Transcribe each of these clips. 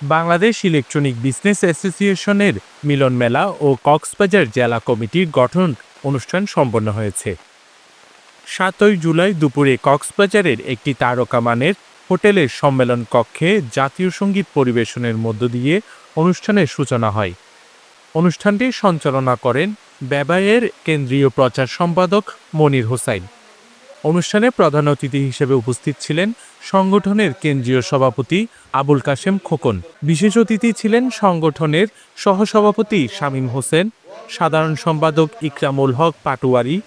Bangladesh electronic business অ্যাসোসিয়েশনের মিলন মেলা ও কক্সবাজার জেলা কমিটির গঠন অনুষ্ঠান সম্পন্ন হয়েছে। ৭ই জুলাই দুপুরে কক্সবাজারের একটি তারকা মানের হোটেলের সম্মেলন কক্ষে জাতীয় সঙ্গীত পরিবেশনের মধ্য দিয়ে অনুষ্ঠানের সূচনা হয়। অনুষ্ঠানটি সঞ্চালনা করেন ব্যবায়ের কেন্দ্রীয় প্রচার সম্পাদক মনির হোসাইন। অনুষ্ঠানে প্রধান অতিথি হিসেবে উপস্থিত ছিলেন সংগঠনের কেন্দ্রীয় সভাপতি আবুল কাশেম খোকন। বিশেষ অতিথি ছিলেন সংগঠনের সহসভাপতি শামীম হোসেন, সাধারণ সম্পাদক ইকরামুল হক পাটোয়ারি,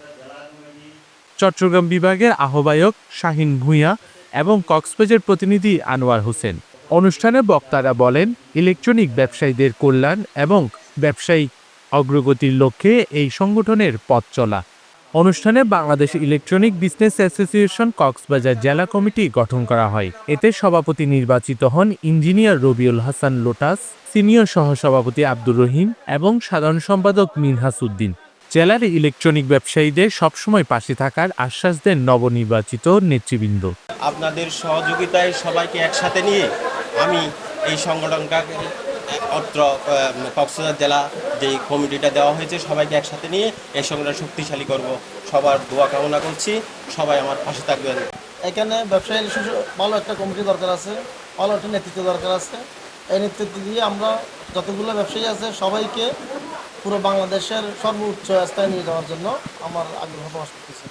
চট্টগ্রাম বিভাগের আহ্বায়ক শাহিন ভূঁইয়া এবং কক্সবাজার প্রতিনিধি আনোয়ার হোসেন। অনুষ্ঠানে বক্তারা বলেন, ইলেকট্রনিক ব্যবসায়ীদের কল্যাণ এবং ব্যবসায়িক অগ্রগতির লক্ষ্যে এই সংগঠনের পথ চলা। অনুষ্ঠানে Bangladesh electronic business association Cox's Bazar জেলা কমিটি গঠন করা হয়। এতে সভাপতি নির্বাচিত হন engineer Rabiul Hasan lotus, senior সহসভাপতি আব্দুর রহিম এবং সাধারণ সম্পাদক মিনহাস উদ্দিন। জেলার ইলেকট্রনিক ব্যবসায়ীদের সবসময় পাশে থাকার আশ্বাস দেন নবনির্বাচিত নেতৃবৃন্দ। আপনাদের সহযোগিতায় সবাইকে একসাথে নিয়ে আমি এই সংগঠনটাকে অত্র কক্সবাজার জেলা যেই কমিটিটা দেওয়া হয়েছে সবাইকে একসাথে নিয়ে এই সংগঠন শক্তিশালী করব। সবার দোয়া কামনা করছি, সবাই আমার পাশে থাকবেন। এখানে ব্যবসায়ী ভালো একটা কমিটি দরকার আছে, ভালো একটা নেতৃত্ব দরকার আছে। এই নেতৃত্ব দিয়ে আমরা যতগুলো ব্যবসায়ী আছে সবাইকে পুরো বাংলাদেশের সর্বোচ্চ স্থানে নিয়ে যাওয়ার জন্য আমার আগ্রহ প্রকাশ করতেছি।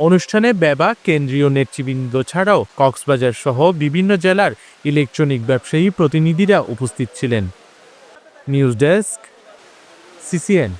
অনুষ্ঠানে ব্যবা কেন্দ্রীয় নেতৃবৃন্দ ছাড়াও কক্সবাজার সহ বিভিন্ন জেলার ইলেকট্রনিক ব্যবসায়ী প্রতিনিধিরা উপস্থিত ছিলেন। News desk, CCN.